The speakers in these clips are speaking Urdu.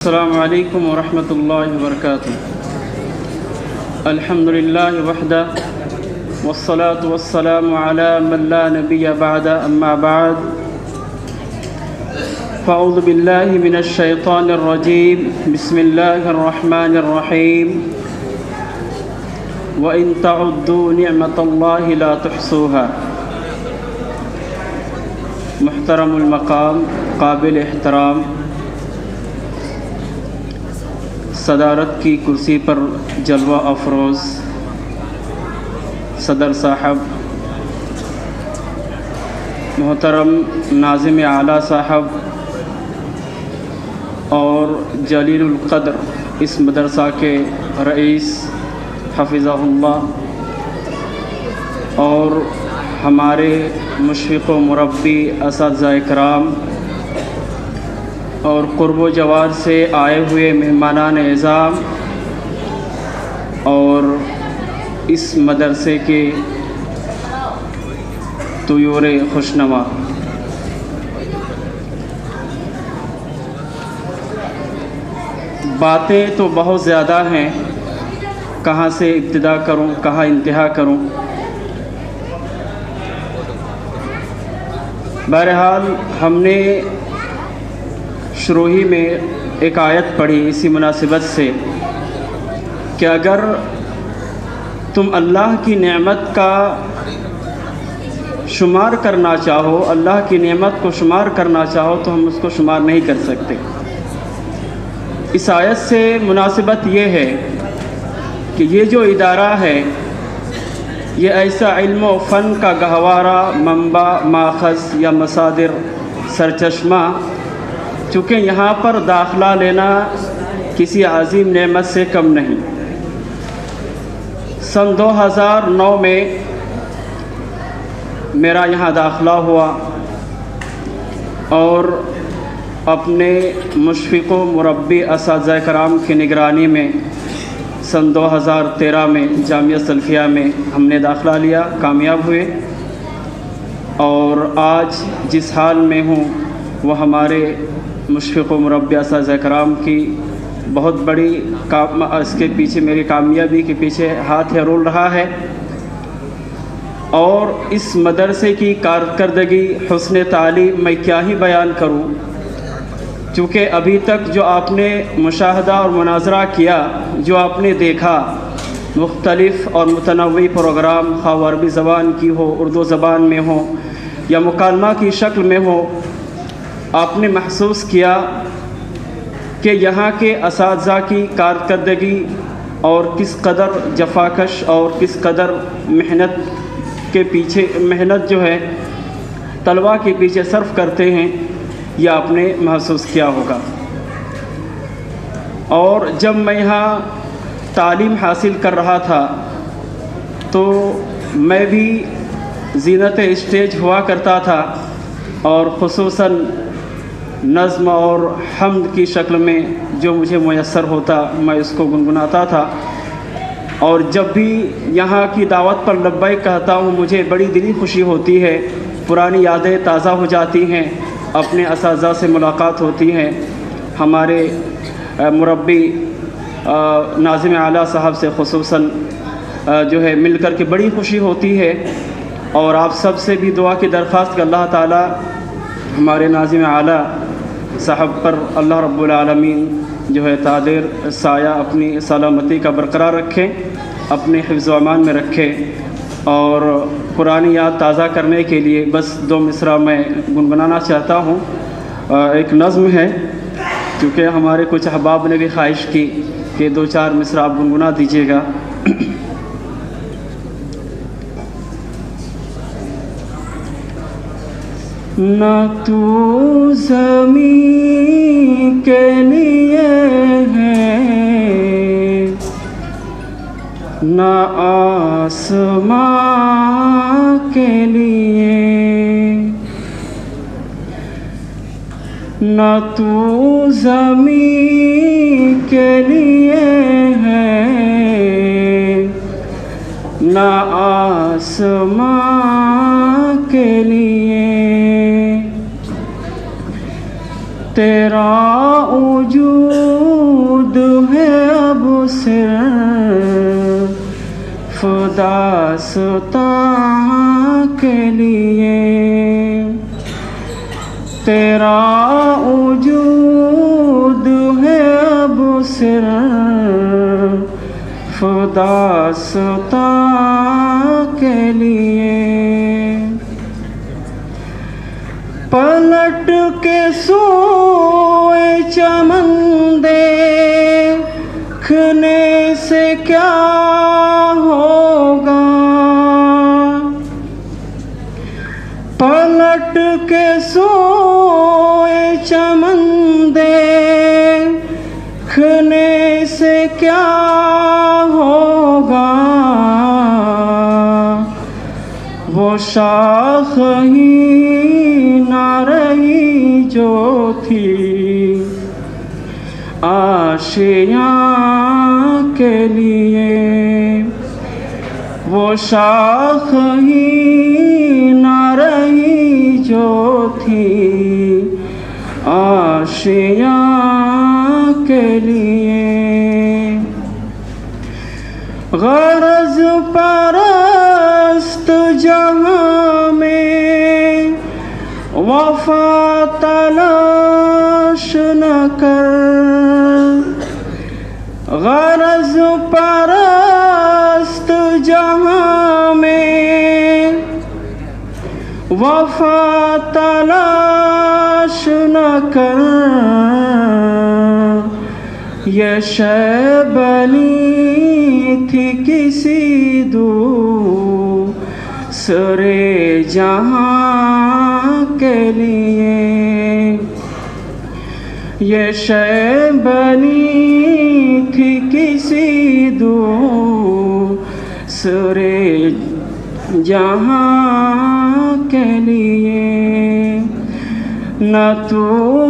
السلام علیکم ورحمۃ اللہ وبرکاتہ۔ الحمد للہ وحدہ والصلاة والسلام علی من لا نبی بعد، اما بعد فاعوذ باللہ من الشیطان الرجیم، بسم اللہ الرحمن الرحیم۔ وَإِن تَعُدُّوا نِعْمَةَ اللَّهِ لَا تُحْصُوهَا۔ محترم المقام، قابل احترام، صدارت کی کرسی پر جلوہ افروز صدر صاحب، محترم ناظم اعلیٰ صاحب اور جلیل القدر اس مدرسہ کے رئیس حفظہ اللہ، اور ہمارے مشفق و مربی اساتذہ کرام اور قرب و جوار سے آئے ہوئے مہمانان اعظام، اور اس مدرسے کے طیور خوشنما، باتیں تو بہت زیادہ ہیں، کہاں سے ابتدا کروں کہاں انتہا کروں۔ بہرحال ہم نے شروع ہی میں ایک آیت پڑھی اسی مناسبت سے کہ اگر تم اللہ کی نعمت کا شمار کرنا چاہو، اللہ کی نعمت کو شمار کرنا چاہو تو ہم اس کو شمار نہیں کر سکتے۔ اس آیت سے مناسبت یہ ہے کہ یہ جو ادارہ ہے یہ ایسا علم و فن کا گہوارہ، منبع، ماخذ یا مصادر، سرچشمہ، چونکہ یہاں پر داخلہ لینا کسی عظیم نعمت سے کم نہیں۔ سن 2009 میں میرا یہاں داخلہ ہوا اور اپنے مشفق و مربی اساتذہ کرام کی نگرانی میں سن 2013 میں جامعہ سلفیہ میں ہم نے داخلہ لیا، کامیاب ہوئے، اور آج جس حال میں ہوں وہ ہمارے مشفق و مربی اساتذہ کرام کی بہت بڑی اس کے پیچھے، میری کامیابی کے پیچھے ہاتھ ہے، رول رہا ہے۔ اور اس مدرسے کی کارکردگی، حسن تعلیم میں کیا ہی بیان کروں، چونکہ ابھی تک جو آپ نے مشاہدہ اور مناظرہ کیا، جو آپ نے دیکھا، مختلف اور متنوع پروگرام، خواہ عربی زبان کی ہو، اردو زبان میں ہو یا مکالمہ کی شکل میں ہو، آپ نے محسوس کیا کہ یہاں کے اساتذہ کی کارکردگی اور کس قدر جفاکش اور کس قدر محنت کے پیچھے، محنت جو ہے طلباء کے پیچھے صرف کرتے ہیں، یہ آپ نے محسوس کیا ہوگا۔ اور جب میں یہاں تعلیم حاصل کر رہا تھا تو میں بھی زینت اسٹیج ہوا کرتا تھا، اور خصوصاً نظم اور حمد کی شکل میں جو مجھے میسر ہوتا میں اس کو گنگناتا تھا، اور جب بھی یہاں کی دعوت پر لبیک کہتا ہوں مجھے بڑی دلی خوشی ہوتی ہے، پرانی یادیں تازہ ہو جاتی ہیں، اپنے اساتذہ سے ملاقات ہوتی ہیں، ہمارے مربی ناظم اعلیٰ صاحب سے خصوصاً جو ہے مل کر کے بڑی خوشی ہوتی ہے۔ اور آپ سب سے بھی دعا کی درخواست کہ اللہ تعالیٰ ہمارے ناظم اعلیٰ صاحب پر اللہ رب العالمین جو ہے تادیر سایہ اپنی سلامتی کا برقرار رکھے، اپنے حفظ و امان میں رکھے۔ اور پرانی یاد تازہ کرنے کے لیے بس 2 مصرع میں گنگنانا چاہتا ہوں۔ ایک نظم ہے، کیونکہ ہمارے کچھ احباب نے بھی خواہش کی کہ 2-4 مصرع آپ گنگنا دیجیے گا۔ نہ تو زمین کے لیے ہے، نہ آسمان کے لیے، نہ تو زمین کے لیے ہے، نہ آسمان کے لیے، تیرا وجود داستاں کے لیے، تیرا وجود ہے اب صرف داستاں کے لیے۔ پلٹ کے سوئے چمن دیکھنے سے کیا ہوگا، پلٹ کے سوئے چمن دیکھنے سے کیا ہوگا، وہ شاخ ہی نہ رہی جو تھی آشیاں کے لیے، وہ شاخ ہی نہ رہی جو تھی آشیاں کے لیے۔ غرض پرست جہاں میں وفا تلاش نہ کر، غرض پرست جہاں میں وفا تلاش نہ کر، یہ شے بنی تھی کسی دوسرے جہاں کے لیے، یہ شے بنی تھی کسی دوسرے جہاں کے لیے، نہ تو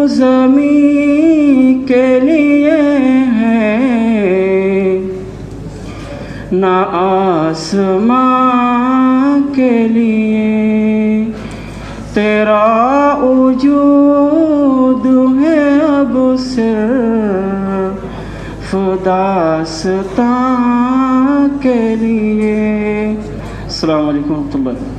زمین کے لیے ہے نہ آسمان کے لیے، تیرا وجود ہے اب صرف داستاں کے لیے۔ السلام علیکم ورحمۃ اللہ۔